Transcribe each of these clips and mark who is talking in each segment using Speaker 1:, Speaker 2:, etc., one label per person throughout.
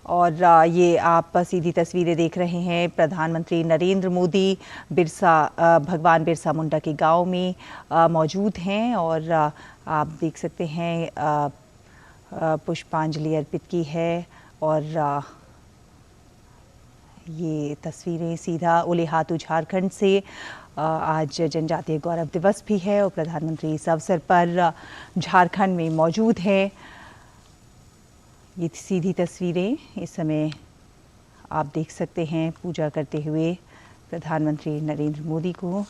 Speaker 1: और ये आप सीधी तस्वीरें देख रहे हैं। प्रधानमंत्री नरेंद्र मोदी भगवान बिरसा मुंडा के गांव में मौजूद हैं और आप देख सकते हैं पुष्पांजलि अर्पित की है। और ये तस्वीरें सीधा उलिहातू झारखंड से। आज जनजातीय गौरव दिवस भी है और प्रधानमंत्री इस अवसर पर झारखंड में मौजूद हैं। ये सीधी तस्वीरें इस समय आप देख सकते हैं पूजा करते हुए प्रधानमंत्री नरेंद्र मोदी को।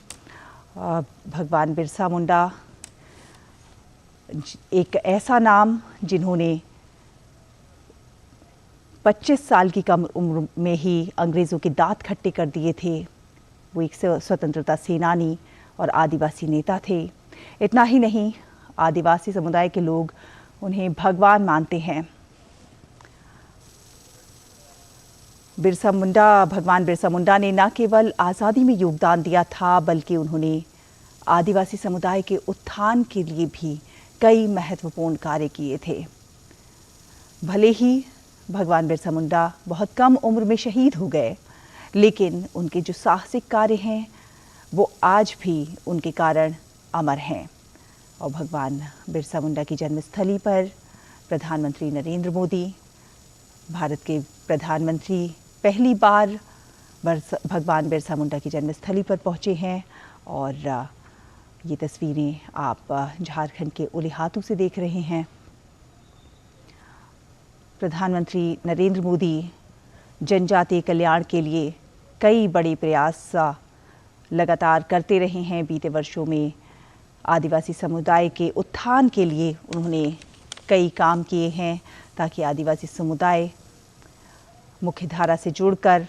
Speaker 1: भगवान बिरसा मुंडा एक ऐसा नाम जिन्होंने 25 साल की कम उम्र में ही अंग्रेज़ों के दांत खट्टे कर दिए थे। वो एक स्वतंत्रता सेनानी और आदिवासी नेता थे। इतना ही नहीं, आदिवासी समुदाय के लोग उन्हें भगवान मानते हैं। भगवान बिरसा मुंडा ने न केवल आज़ादी में योगदान दिया था, बल्कि उन्होंने आदिवासी समुदाय के उत्थान के लिए भी कई महत्वपूर्ण कार्य किए थे। भले ही भगवान बिरसा मुंडा बहुत कम उम्र में शहीद हो गए, लेकिन उनके जो साहसिक कार्य हैं वो आज भी उनके कारण अमर हैं। और भगवान बिरसा मुंडा की जन्मस्थली पर प्रधानमंत्री नरेंद्र मोदी, भारत के प्रधानमंत्री, पहली बार भगवान बिरसा मुंडा की जन्मस्थली पर पहुंचे हैं। और ये तस्वीरें आप झारखंड के उलिहातू से देख रहे हैं। प्रधानमंत्री नरेंद्र मोदी जनजातीय कल्याण के लिए कई बड़े प्रयास लगातार करते रहे हैं। बीते वर्षों में आदिवासी समुदाय के उत्थान के लिए उन्होंने कई काम किए हैं, ताकि आदिवासी समुदाय मुख्यधारा से जुड़कर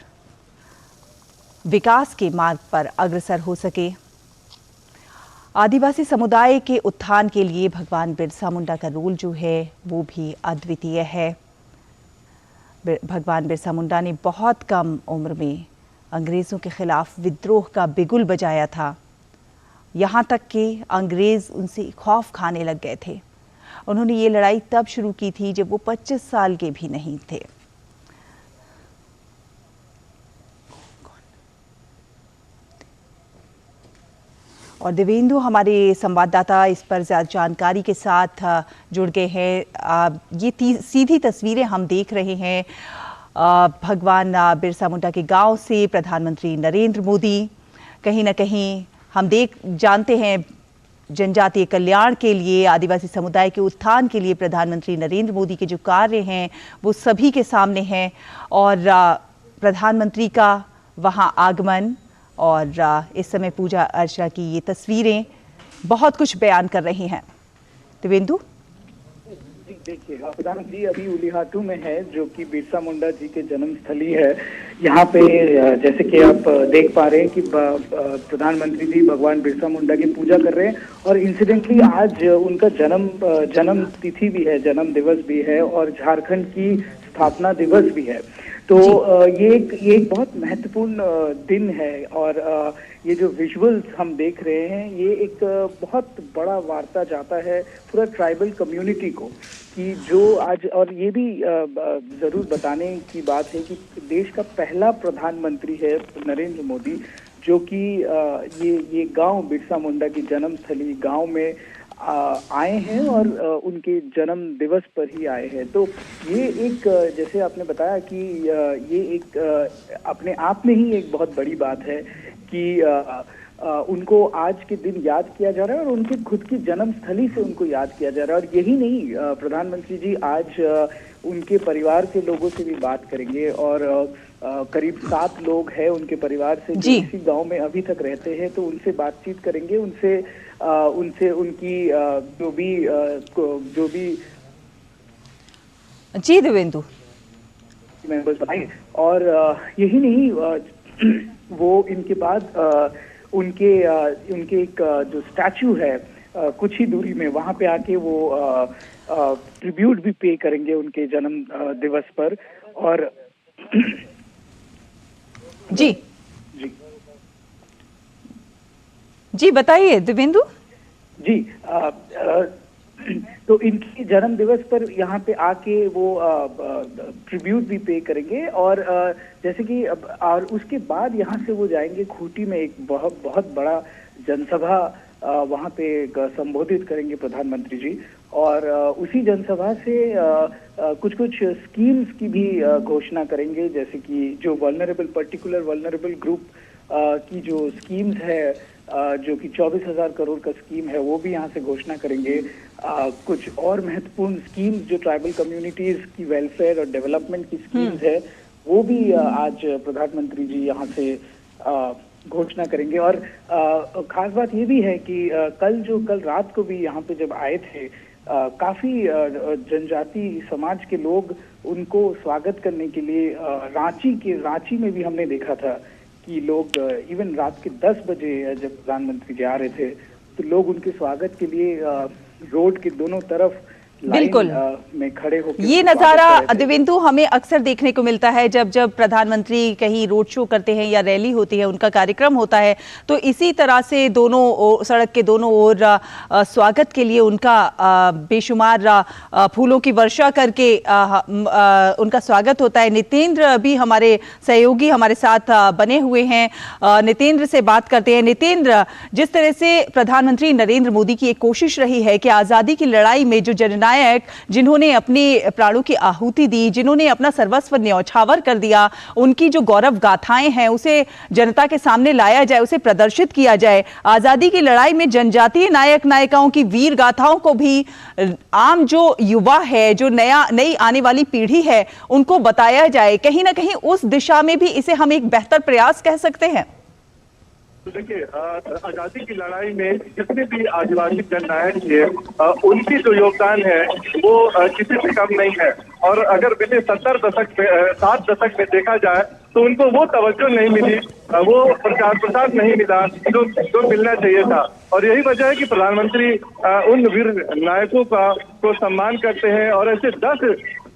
Speaker 1: विकास के मार्ग पर अग्रसर हो सके। आदिवासी समुदाय के उत्थान के लिए भगवान बिरसा मुंडा का रोल जो है वो भी अद्वितीय है। भगवान बिरसा मुंडा ने बहुत कम उम्र में अंग्रेज़ों के खिलाफ विद्रोह का बिगुल बजाया था। यहाँ तक कि अंग्रेज़ उनसे खौफ खाने लग गए थे। उन्होंने ये लड़ाई तब शुरू की थी जब वो 25 साल के भी नहीं थे। और देवेंदु हमारे संवाददाता इस पर ज़्यादा जानकारी के साथ जुड़ गए हैं। ये सीधी तस्वीरें हम देख रहे हैं भगवान बिरसा मुंडा के गांव से प्रधानमंत्री नरेंद्र मोदी। कहीं ना कहीं हम जानते हैं जनजातीय कल्याण के लिए, आदिवासी समुदाय के उत्थान के लिए प्रधानमंत्री नरेंद्र मोदी के जो कार्य हैं वो सभी के सामने हैं। और प्रधानमंत्री का वहां आगमन और इस समय पूजा अर्चना की ये तस्वीरें बहुत कुछ बयान कर रही हैं। देवेंदु,
Speaker 2: देखिए, प्रधानमंत्री अभी उलिहातू में है, जो कि बिरसा मुंडा जी के जन्मस्थली है। यहाँ पे जैसे कि आप देख पा रहे हैं कि प्रधानमंत्री जी भगवान बिरसा मुंडा की पूजा कर रहे हैं। और इंसिडेंटली आज उनका जन्म तिथि भी है, जन्म दिवस भी है और झारखंड की स्थापना दिवस भी है। तो ये एक बहुत महत्वपूर्ण दिन है। और ये जो विजुअल्स हम देख रहे हैं, ये एक बहुत बड़ा वार्ता जाता है पूरा ट्राइबल कम्युनिटी को, कि जो आज, और ये भी जरूर बताने की बात है कि देश का पहला प्रधानमंत्री है नरेंद्र मोदी, जो कि ये गांव बिरसा मुंडा की जन्मस्थली गांव में आए हैं और उनके जन्म दिवस पर ही आए हैं। तो ये एक, जैसे आपने बताया कि ये एक अपने आप में ही एक बहुत बड़ी बात है कि उनको आज के दिन याद किया जा रहा है और उनके खुद की जन्मस्थली से उनको याद किया जा रहा है। और यही नहीं, प्रधानमंत्री जी आज उनके परिवार के लोगों से भी बात करेंगे। और करीब 7 लोग हैं उनके परिवार से जो इसी गांव में अभी तक रहते हैं, तो उनसे बातचीत करेंगे, उनसे उनकी जो भी
Speaker 1: जी देवेंदु
Speaker 2: मेंबर्स आए। और यही नहीं, वो इनके बाद उनके एक जो स्टैचू है कुछ ही दूरी में, वहां पे आके वो ट्रिब्यूट भी पे करेंगे उनके जन्म दिवस पर। और
Speaker 1: जी जी बताइए देवेंदु।
Speaker 2: जी, तो इनकी जन्म दिवस पर यहाँ पे आके वो ट्रिब्यूट भी पे करेंगे। और जैसे कि और उसके बाद यहाँ से वो जाएंगे खूंटी में, एक बहुत बहुत बड़ा जनसभा वहाँ पे संबोधित करेंगे प्रधानमंत्री जी। और उसी जनसभा से कुछ कुछ स्कीम्स की भी घोषणा करेंगे, जैसे कि जो पर्टिकुलर वल्नरेबल ग्रुप की जो स्कीम्स है, जो कि 24,000 करोड़ का स्कीम है, वो भी यहाँ से घोषणा करेंगे। कुछ और महत्वपूर्ण स्कीम्स जो ट्राइबल कम्युनिटीज की वेलफेयर और डेवलपमेंट की स्कीम्स है, वो भी आज प्रधानमंत्री जी यहाँ से घोषणा करेंगे। और खास बात ये भी है कि कल रात को भी यहाँ पे जब आए थे काफी जनजाति समाज के लोग उनको स्वागत करने के लिए रांची में भी हमने देखा था कि लोग इवन रात के 10 बजे जब प्रधानमंत्री जी आ रहे थे तो लोग उनके स्वागत के लिए रोड के दोनों तरफ
Speaker 1: बिल्कुल
Speaker 2: में खड़े होकर
Speaker 1: ये नजारा दिव्येंदु हमें अक्सर देखने को मिलता है। जब प्रधानमंत्री कहीं रोड शो करते हैं या रैली होती है, उनका कार्यक्रम होता है, तो इसी तरह से दोनों सड़क के दोनों ओर स्वागत के लिए उनका बेशुमार फूलों की वर्षा करके उनका स्वागत होता है। नितेंद्र भी हमारे सहयोगी हमारे साथ बने हुए हैं, नितेंद्र से बात करते हैं। नितेंद्र, जिस तरह से प्रधानमंत्री नरेंद्र मोदी की एक कोशिश रही है कि आजादी की लड़ाई में जो जननायक जिन्होंने अपने प्राणों की आहुति दी, जिन्होंने अपना सर्वस्व न्यौछावर कर दिया, उनकी जो गौरव गाथाएं हैं उसे जनता के सामने लाया जाए, उसे प्रदर्शित किया जाए। आजादी की लड़ाई में जनजातीय नायक नायिकाओं की वीर गाथाओं को भी आम जो युवा है, जो नई आने वाली पीढ़ी है, उनको बताया जाए। कहीं ना कहीं उस दिशा में भी इसे हम एक बेहतर प्रयास कह सकते हैं।
Speaker 3: देखिए, आजादी की लड़ाई में जितने भी आदिवासी जननायक थे, उनकी जो योगदान है वो किसी से कम नहीं है। और अगर पिछले 7 दशक में देखा जाए तो उनको वो तवज्जो नहीं मिली, वो प्रचार प्रसार नहीं मिला जो मिलना चाहिए था। और यही वजह है कि प्रधानमंत्री उन वीर नायकों को सम्मान करते हैं और ऐसे 10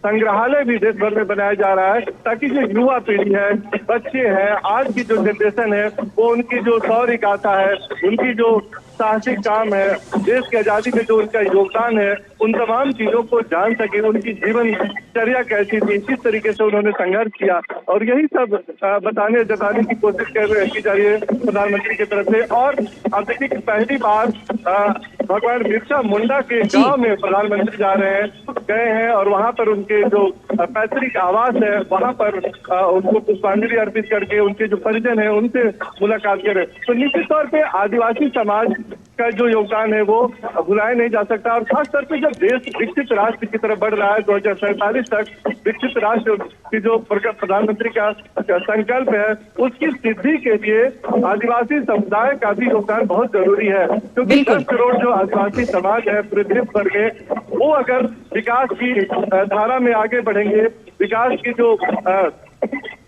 Speaker 3: संग्रहालय भी देश भर में बनाया जा रहा है, ताकि जो युवा पीढ़ी है, बच्चे हैं, आज की जो जनरेशन है, वो उनकी जो शौर्य गाथा है, उनकी जो साहसिक काम है, देश की आजादी में जो उनका योगदान है, उन तमाम चीजों को जान सके। उनकी जीवनचर्या कैसी थी, किस तरीके से उन्होंने संघर्ष किया, और यही सब जताने की कोशिश की जा रही है प्रधानमंत्री की तरफ से। और आप देखिए कि पहली बार भगवान बिरसा मुंडा के गांव में प्रधानमंत्री गए हैं और वहां पर उनके जो पैतृक आवास है वहां पर उनको पुष्पांजलि अर्पित करके उनके जो परिजन है उनसे मुलाकात करें। तो निश्चित तौर पे आदिवासी समाज का जो योगदान है वो भुलाया नहीं जा सकता। और खासतौर पे जब देश विकसित राष्ट्र की तरफ बढ़ रहा है, 2047 तक विकसित राष्ट्र की जो प्रधानमंत्री का संकल्प है, उसकी सिद्धि के लिए आदिवासी समुदाय का भी योगदान बहुत जरूरी है। क्योंकि 10 करोड़ जो आदिवासी समाज है पूरे देश भर में, वो अगर विकास की धारा में आगे बढ़ेंगे, विकास की जो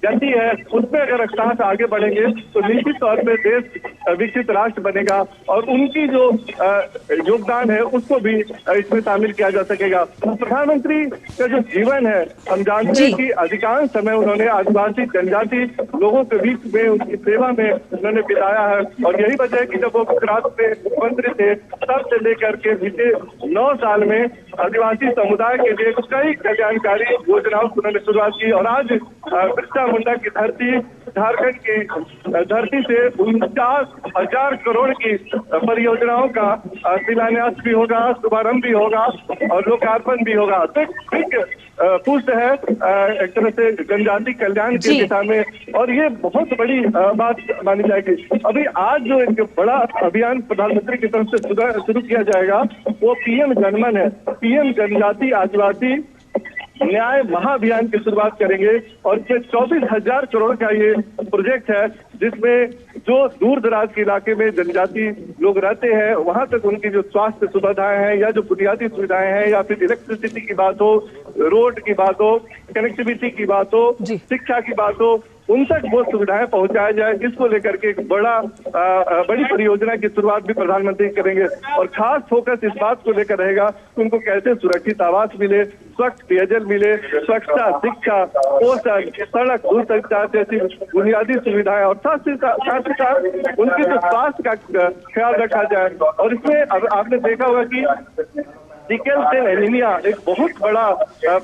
Speaker 3: गति है उसमें अगर साथ आगे बढ़ेंगे तो निश्चित तौर पे देश विकसित राष्ट्र बनेगा और उनकी जो योगदान है उसको भी इसमें शामिल किया जा सकेगा। प्रधानमंत्री का जो जीवन है, हम जानते हैं कि अधिकांश समय उन्होंने आदिवासी जनजाति लोगों के बीच में उनकी सेवा में उन्होंने बिताया है। और यही वजह है कि जब वो गुजरात में मुख्यमंत्री थे तब से लेकर के बीते 9 साल में आदिवासी समुदाय के लिए कई कल्याणकारी योजनाओं की उन्होंने शुरुआत की। और आज बिरसा मुंडा की धरती, झारखंड की धरती से 49,000 करोड़ की परियोजनाओं का शिलान्यास भी होगा, शुभारंभ भी होगा और लोकार्पण भी होगा। तो एक पुष्ट है एक तरह से जनजाति कल्याण की दिशा में, और ये बहुत बड़ी बात मानी जाएगी। अभी आज जो एक बड़ा अभियान प्रधानमंत्री की तरफ से शुरू किया जाएगा वो पीएम जनमन है। पीएम जनजाति आदिवासी न्याय महाअभियान की शुरुआत करेंगे और ये 24,000 करोड़ का ये प्रोजेक्ट है, जिसमें जो दूर दराज के इलाके में जनजाति लोग रहते हैं वहां तक उनकी जो स्वास्थ्य सुविधाएं हैं या जो बुनियादी सुविधाएं हैं या फिर इलेक्ट्रिसिटी की बात हो, रोड की बात हो, कनेक्टिविटी की बात हो, शिक्षा की बात हो, उन तक वो सुविधाएं पहुंचाया जाए। इसको लेकर के एक बड़ी परियोजना की शुरुआत भी प्रधानमंत्री करेंगे और खास फोकस इस बात को लेकर रहेगा कि उनको कैसे सुरक्षित आवास मिले, स्वच्छ पेयजल मिले, स्वच्छता, शिक्षा, पोषण, सड़क, दूर संचार जैसी बुनियादी सुविधाएं और साथ ही साथ उनके जो स्वास्थ्य का ख्याल रखा जाए। और इसमें आपने देखा होगा कि सिकल सेल एनीमिया एक बहुत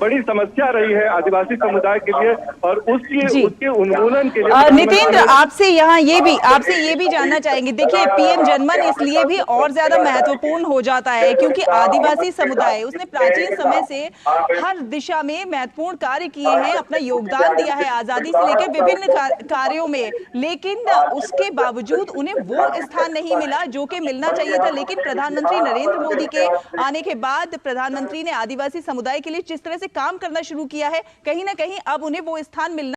Speaker 3: बड़ी समस्या रही है आदिवासी समुदाय के लिए, और उसके उन्मूलन के लिए
Speaker 1: नितेंद्र आपसे ये भी जानना चाहेंगे। देखिए, पीएम जनमन इसलिए भी और ज्यादा महत्वपूर्ण हो जाता है क्योंकि आदिवासी समुदाय उसने प्राचीन समय से हर दिशा में महत्वपूर्ण कार्य किए हैं, अपना योगदान दिया है आजादी से लेकर विभिन्न कार्यों में, लेकिन उसके बावजूद उन्हें वो स्थान नहीं मिला जो कि मिलना चाहिए था। लेकिन प्रधानमंत्री नरेंद्र मोदी के आने के बाद प्रधानमंत्री ने आदिवासी समुदाय के लिए जिस तरह से काम करना शुरू किया है, कहीं ना कहीं अब उन्हें वो स्थान मिलना